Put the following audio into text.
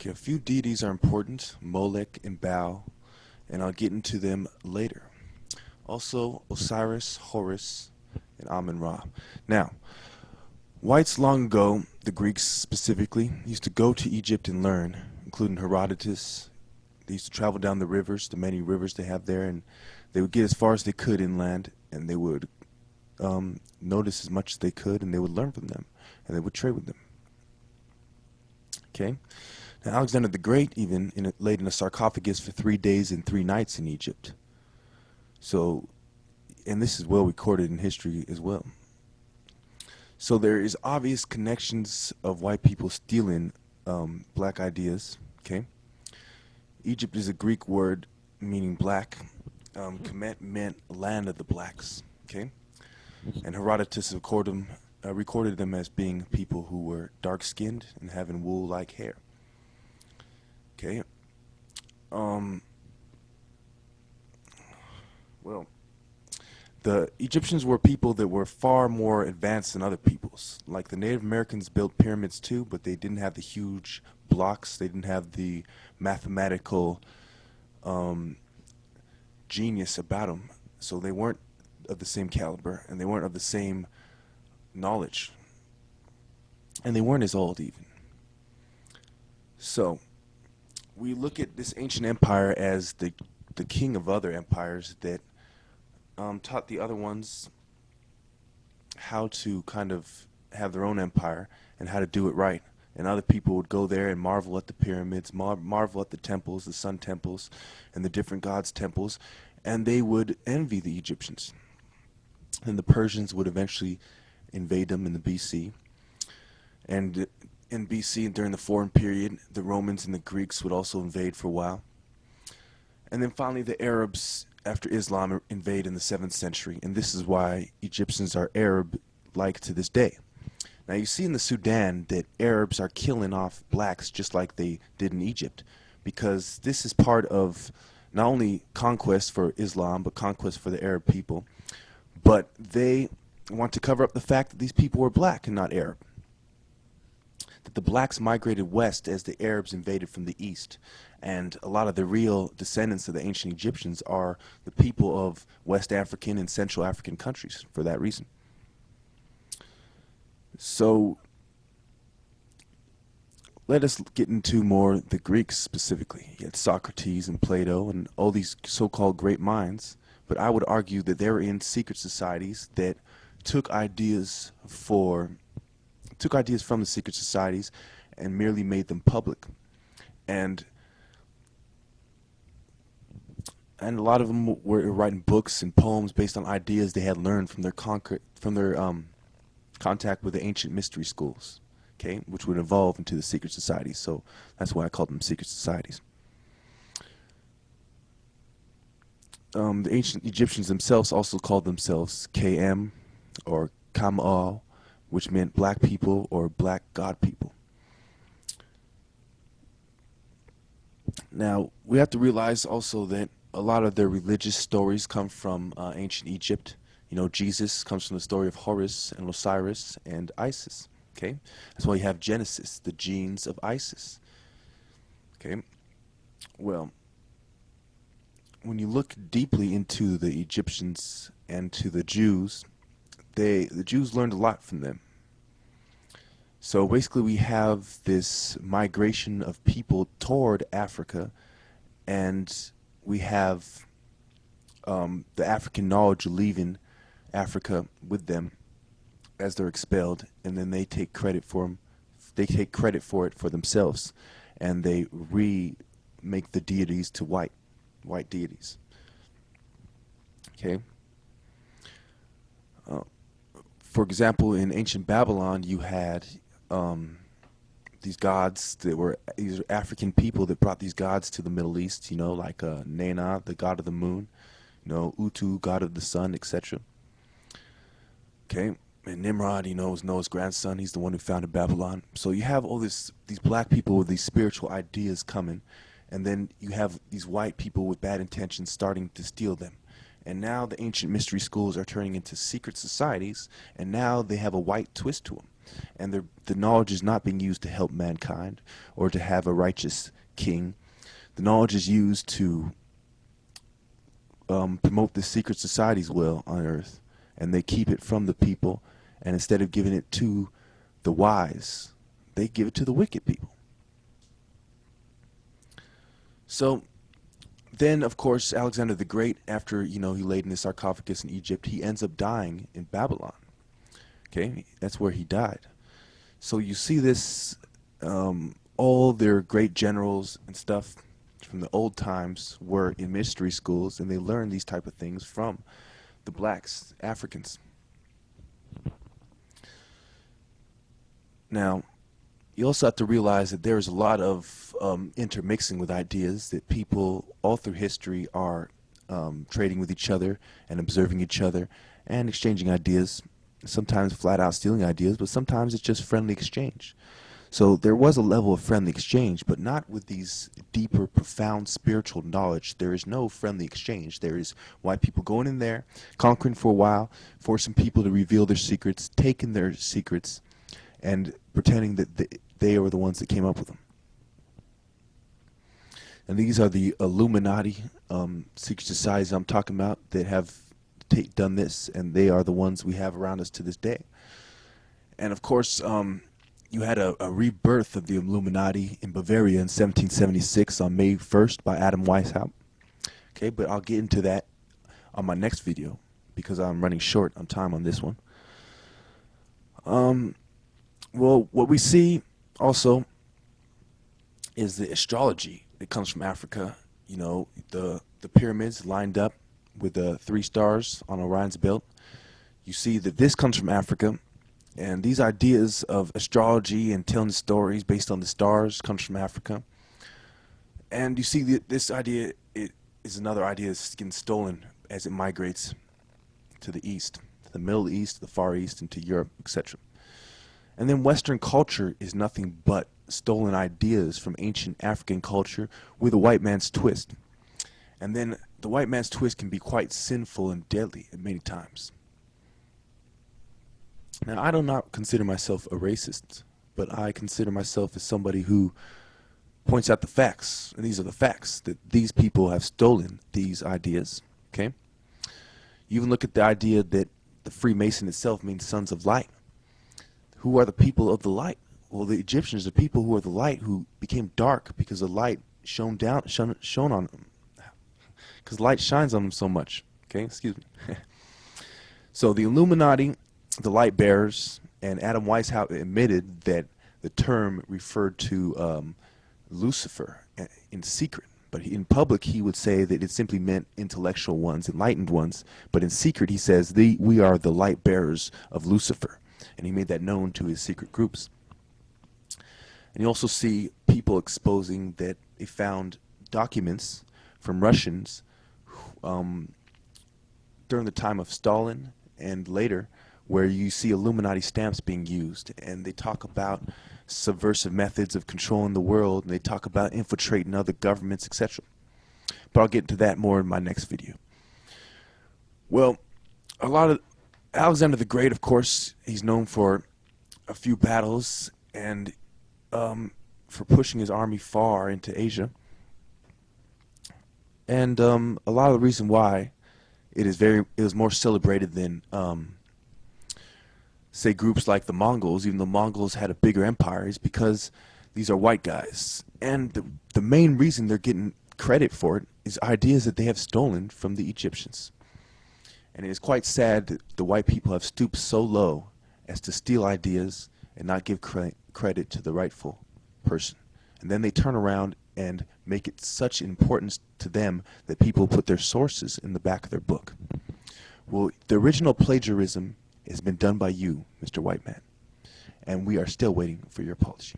Okay, a few deities are important, Molech and Baal, and I'll get into them later. Also, Osiris, Horus, and Amun-Ra. Now, whites long ago, the Greeks specifically, used to go to Egypt and learn, including Herodotus. They used to travel down the rivers, the many rivers they have there, and they would get as far as they could inland, and they would notice as much as they could, and they would learn from them, and they would trade with them. Okay? Now, Alexander the Great even laid in a sarcophagus for 3 days and 3 nights in Egypt. So, and this is well recorded in history as well. So there is obvious connections of white people stealing black ideas. Okay, Egypt is a Greek word meaning black. Kemet meant land of the blacks. Okay, and Herodotus recorded them as being people who were dark-skinned and having wool-like hair. Okay. Well, the Egyptians were people that were far more advanced than other peoples. Like the Native Americans built pyramids too, but they didn't have the huge blocks. They didn't have the mathematical genius about them. So they weren't of the same caliber, and they weren't of the same knowledge. And they weren't as old even. So we look at this ancient empire as the king of other empires that taught the other ones how to kind of have their own empire and how to do it right. And other people would go there and marvel at the pyramids, marvel at the temples, the sun temples, and the different gods' temples, and they would envy the Egyptians. And the Persians would eventually invade them in the BC. And in BC and during the foreign period, the Romans and the Greeks would also invade for a while. And then finally the Arabs, after Islam, invade in the 7th century. And this is why Egyptians are Arab-like to this day. Now you see in the Sudan that Arabs are killing off blacks just like they did in Egypt, because this is part of not only conquest for Islam, but conquest for the Arab people. But they want to cover up the fact that these people were black and not Arab. That the blacks migrated west as the Arabs invaded from the east. And a lot of the real descendants of the ancient Egyptians are the people of West African and Central African countries for that reason. So let us get into more the Greeks specifically. You had Socrates and Plato and all these so-called great minds, but I would argue that they were in secret societies that took ideas from the secret societies and merely made them public. And a lot of them were writing books and poems based on ideas they had learned from their contact with the ancient mystery schools, okay, which would evolve into the secret societies. So that's why I call them secret societies. The ancient Egyptians themselves also called themselves KM or Kam'al, which meant black people or black god people. Now, we have to realize also that a lot of their religious stories come from ancient Egypt. You know, Jesus comes from the story of Horus and Osiris and Isis. Okay, that's why you have Genesis, the genes of Isis. Okay, well, when you look deeply into the Egyptians and to the Jews, the Jews learned a lot from them. So basically we have this migration of people toward Africa, and we have the African knowledge leaving Africa with them as they're expelled, and then they take credit for it for themselves, and they remake the deities to white deities. Okay. For example, in ancient Babylon, you had these gods that were these African people that brought these gods to the Middle East. You know, like Nana, the god of the moon. You know, Utu, god of the sun, etc. Okay, and Nimrod, you know, is Noah's grandson. He's the one who founded Babylon. So you have all these black people with these spiritual ideas coming, and then you have these white people with bad intentions starting to steal them. And now the ancient mystery schools are turning into secret societies, and now they have a white twist to them. And the knowledge is not being used to help mankind or to have a righteous king. The knowledge is used to promote the secret society's will on earth, and they keep it from the people, and instead of giving it to the wise, they give it to the wicked people. So then, of course, Alexander the Great, after he laid in the sarcophagus in Egypt, he ends up dying in Babylon. Okay, that's where he died. So you see this, all their great generals and stuff from the old times were in mystery schools, and they learned these type of things from the blacks, Africans. Now, you also have to realize that there's a lot of intermixing with ideas, that people all through history are trading with each other and observing each other and exchanging ideas, sometimes flat out stealing ideas, but sometimes it's just friendly exchange. So there was a level of friendly exchange, but not with these deeper, profound spiritual knowledge. There is no friendly exchange. There is white people going in there, conquering for a while, forcing people to reveal their secrets, taking their secrets, and pretending that they were the ones that came up with them. And these are the Illuminati secret societies I'm talking about that have done this, and they are the ones we have around us to this day. And of course, you had a rebirth of the Illuminati in Bavaria in 1776 on May 1st by Adam Weishaupt. Okay, but I'll get into that on my next video because I'm running short on time on this one. Well, what we see also is the astrology that comes from Africa. The pyramids lined up with the 3 stars on Orion's belt. You see that this comes from Africa, and these ideas of astrology and telling stories based on the stars comes from Africa. And you see that this idea is another idea that's getting stolen as it migrates to the East, to the Middle East, the Far East, and to Europe, etc. And then Western culture is nothing but stolen ideas from ancient African culture with a white man's twist. And then the white man's twist can be quite sinful and deadly at many times. Now, I do not consider myself a racist, but I consider myself as somebody who points out the facts. And these are the facts, that these people have stolen these ideas. Okay? You even look at the idea that the Freemason itself means sons of light. Who are the people of the light? Well, the Egyptians are people who are the light, who became dark because the light shone on them. Because light shines on them so much. Okay, excuse me. So the Illuminati, the light bearers, and Adam Weishaupt admitted that the term referred to Lucifer in secret. But in public, he would say that it simply meant intellectual ones, enlightened ones. But in secret, he says, we are the light bearers of Lucifer. And he made that known to his secret groups. And you also see people exposing that they found documents from Russians during the time of Stalin and later, where you see Illuminati stamps being used. And they talk about subversive methods of controlling the world, and they talk about infiltrating other governments, etc. But I'll get into that more in my next video. Well, a lot of Alexander the Great, of course, he's known for a few battles and for pushing his army far into Asia. And a lot of the reason why it was more celebrated than say groups like the Mongols, even the Mongols had a bigger empire, is because these are white guys. And the main reason they're getting credit for it is ideas that they have stolen from the Egyptians. And it is quite sad that the white people have stooped so low as to steal ideas and not give credit to the rightful person. And then they turn around and make it such importance to them that people put their sources in the back of their book. Well, the original plagiarism has been done by you, Mr. White Man, and we are still waiting for your apology.